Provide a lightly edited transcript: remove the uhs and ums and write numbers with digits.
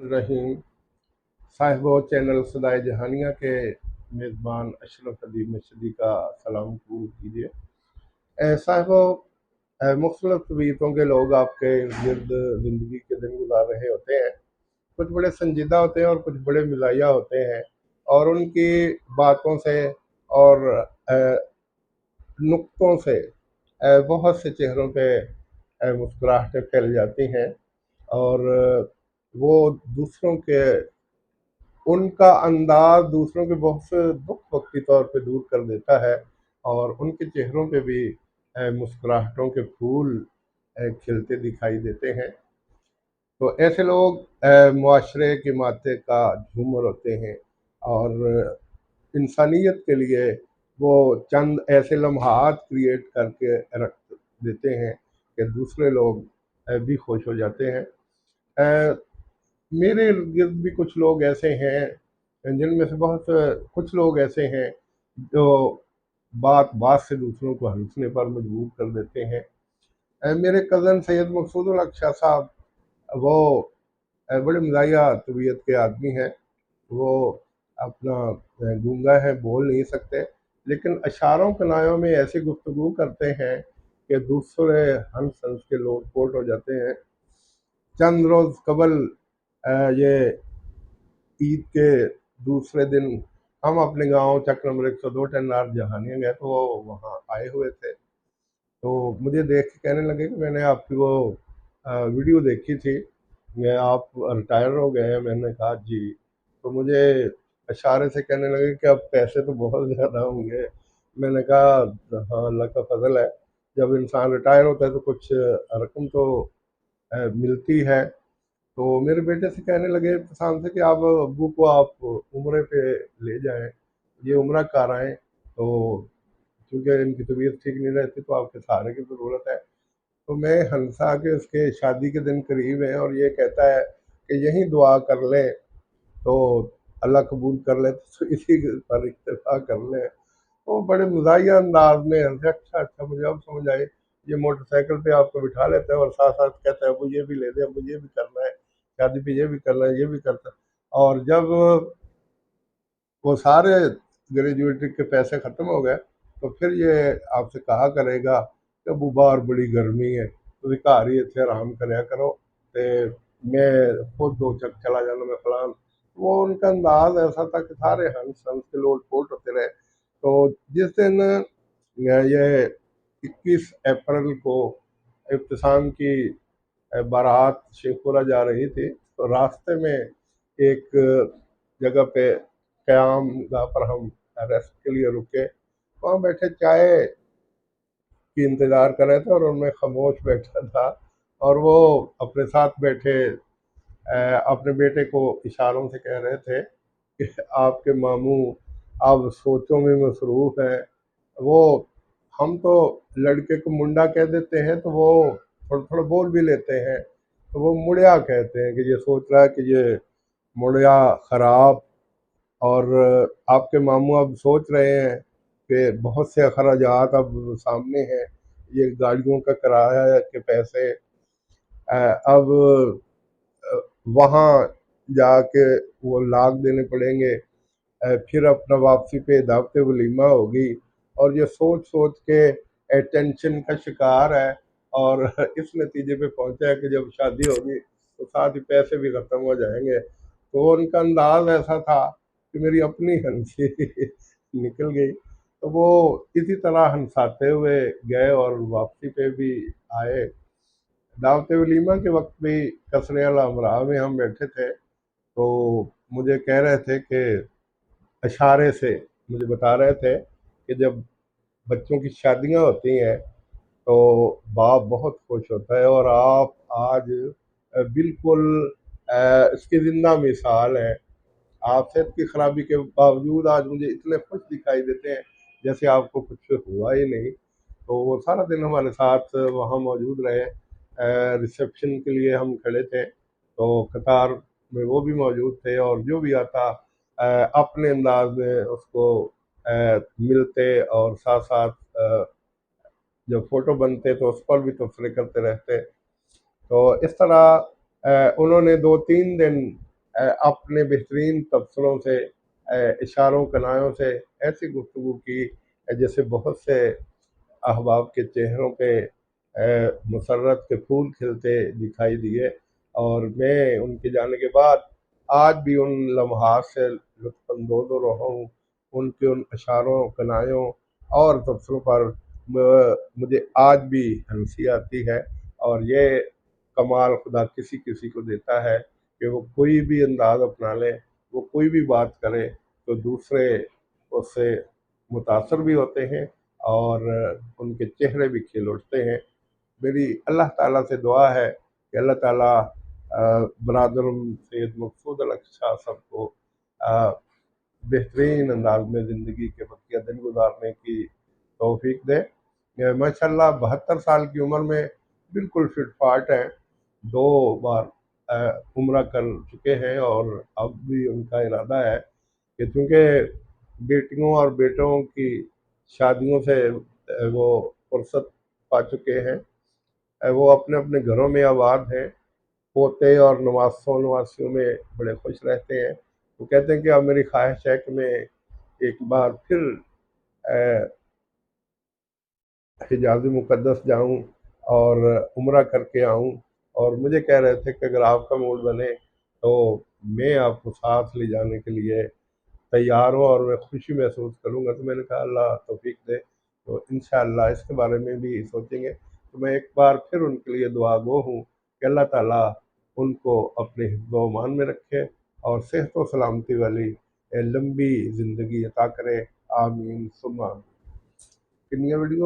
रहीम। साहिबो channel सदाए जहानिया के मेज़बान अशरफ अदीब मशदी का सलाम कबूल कीजिए। साहिबो, मुख्तलिफ तबीयतों के लोग आपके गिर्द ज़िंदगी के दिन गुजार रहे होते हैं। कुछ बड़े संजीदा होते हैं और कुछ बड़े मिजाया होते हैं, और उनकी बातों से और नुक्तों से बहुत से चेहरों पे मुस्कुराहटें फैल जाती हैं। और वो दूसरों के उनका अंदाज दूसरों के बहुत से दुख वक्त तौर पे दूर कर देता है, और उनके चेहरों पे भी मुस्कुराहटों के फूल खिलते दिखाई देते हैं। तो ऐसे लोग मुआशरे के माथे का झूमर होते हैं, और इंसानियत के लिए वो चंद ऐसे लम्हात क्रिएट करके रख देते हैं कि दूसरे लोग भी खुश हो जाते हैं। अ, मेरे इर्द गिर्द भी कुछ लोग ऐसे हैं, जिनमें से बहुत कुछ लोग ऐसे हैं जो बात बात से दूसरों को हंसने पर मजबूर कर देते हैं। मेरे कज़न सैयद मकसूद हक शाह साहब, वो बड़े मज़ाहिया तबीयत के आदमी हैं। वो अपना गूंगा है, बोल नहीं सकते, लेकिन अशारों कनायों में ऐसी गुफ्तगू करते हैं कि दूसरे हंस हंस के लोग पोट हो जाते हैं। चंद रोज़ कबल ये ईद के दूसरे दिन हम अपने गांव चक नंबर 102 टेन्नार जहानिया गए, तो वो वहाँ आए हुए थे। तो मुझे देख के कहने लगे कि मैंने आपकी वो वीडियो देखी थी, मैं आप रिटायर हो गए हैं। मैंने कहा जी। तो मुझे इशारे से कहने लगे कि अब पैसे तो बहुत ज़्यादा होंगे। मैंने कहा हाँ, अल्लाह का फजल है, जब इंसान रिटायर होता है तो कुछ रकम तो मिलती है। तो मेरे बेटे से कहने लगे शाम से कि आप अब्बू को आप उम्रे पे ले जाएं, ये उम्रा कर आएँ। तो क्योंकि इनकी तबीयत ठीक नहीं रहती तो आपके सहारे की ज़रूरत है। तो मैं हंसा कि उसके शादी के दिन करीब है और ये कहता है कि यही दुआ कर लें तो अल्लाह कबूल कर ले, तो इसी पर इत्तेफाक कर लें। तो बड़े मज़ाहिया अंदाज में हंसे। अच्छा अच्छा, मुझे अब समझ आई, ये मोटरसाइकिल पे आपको बिठा लेता है और साथ साथ कहता है अब ये भी ले दे, अब ये भी करना है, शादी पे ये भी करना है, ये भी करता है। और जब वो सारे ग्रेजुएटी के पैसे ख़त्म हो गए, तो फिर ये आपसे कहा करेगा कि अबू बाहर बड़ी गर्मी है, तुम घर ही इतने आराम कराया करो, ते मैं खुद दो चक चला जाना, मैं फलान। वो उनका अंदाज ऐसा था कि सारे हंस हंस के लोट पोट होते रहे। तो जिस दिन ये 21 अप्रैल को इब्तिसाम की बारात शेखपुरा जा रही थी, तो रास्ते में एक जगह पे क़याम गाह पर हम रेस्ट के लिए रुके। वहाँ बैठे चाय की इंतज़ार कर रहे थे और उनमें खामोश बैठा था, और वो अपने साथ बैठे अपने बेटे को इशारों से कह रहे थे कि आपके मामू अब सोचों में मसरूफ़ हैं। वो हम तो लड़के को मुंडा कह देते हैं तो वो थोड़ा थोड़ा बोल भी लेते हैं, तो वो मुड़िया कहते हैं कि ये सोच रहा है कि ये मुड़िया ख़राब। और आपके मामू अब सोच रहे हैं कि बहुत से अखराजात अब सामने हैं, ये गाड़ियों का किराया के पैसे, अब वहाँ जाके वो लाख देने पड़ेंगे, फिर अपना वापसी पे दावत वलीमा होगी। और ये सोच सोच के टेंशन का शिकार है, और इस नतीजे पे पहुंचा है कि जब शादी होगी तो साथ ही पैसे भी ख़त्म हो जाएंगे। तो उनका अंदाज ऐसा था कि मेरी अपनी हंसी निकल गई। तो वो इसी तरह हंसाते हुए गए और वापसी पे भी आए। दावत वलीमा के वक्त भी कसरे अला अमरा में हम बैठे थे, तो मुझे कह रहे थे कि इशारे से मुझे बता रहे थे कि जब बच्चों की शादियां होती हैं तो बाप बहुत खुश होता है, और आप आज बिल्कुल इसकी जिंदा मिसाल है। आप सेहत की खराबी के बावजूद आज मुझे इतने खुश दिखाई देते हैं जैसे आपको कुछ हुआ ही नहीं। तो वो सारा दिन हमारे साथ वहाँ मौजूद रहे। रिसेप्शन के लिए हम खड़े थे, तो कतार में वो भी मौजूद थे, और जो भी आता अपने अंदाज में उसको मिलते, और साथ साथ जब फ़ोटो बनते तो उस पर भी तबसरे करते रहते। तो इस तरह उन्होंने 2-3 दिन अपने बेहतरीन तबसरों से, इशारों कनायों से ऐसी गुफ्तगू की जैसे बहुत से अहबाब के चेहरों पे मसर्रत के फूल खिलते दिखाई दिए। और मैं उनके जाने के बाद आज भी उन लम्हात से लुत्फ़अंदोज़ हो रहा हूँ, उनके उन इशारों कनायों और तबसरों पर मुझे आज भी हंसी आती है। और ये कमाल खुदा किसी किसी को देता है कि वो कोई भी अंदाज़ अपना ले, वो कोई भी बात करे तो दूसरे उससे मुतासर भी होते हैं और उनके चेहरे भी खिल उठते हैं। मेरी अल्लाह ताला से दुआ है कि अल्लाह ताला बरदर सैयद मकसूद अल शाह साहब को बेहतरीन अंदाज में ज़िंदगी के बकिया दिन गुजारने की तौफीक दे। माशाल्लाह 72 साल की उम्र में बिल्कुल फिट फाट हैं, 2 बार उम्रा कर चुके हैं और अब भी उनका इरादा है कि चूँकि बेटियों और बेटों की शादियों से वो फुर्सत पा चुके हैं, वो अपने अपने घरों में आबाद हैं, पोते और नवासों नवासियों में बड़े खुश रहते हैं। वो कहते हैं कि अब मेरी ख्वाहिश है कि मैं एक बार फिर हिजाज़ मुक़द्दस जाऊँ और उम्रा करके आऊँ। और मुझे कह रहे थे कि अगर आपका मूड बने तो मैं आपको साथ ले जाने के लिए तैयार हूँ और मैं खुशी महसूस करूँगा। तो मैंने कहा अल्लाह तौफ़ीक दे, तो इंशाअल्लाह इसके बारे में भी सोचेंगे। तो मैं एक बार फिर उनके लिए दुआ गो हूँ कि अल्लाह ताला उनको अपने हिफ्ज़ व अमान में रखे और सेहत व सलामती वाली लंबी ज़िंदगी अता करे। आमीन सुम्मा आमीन। कितनी वीडियो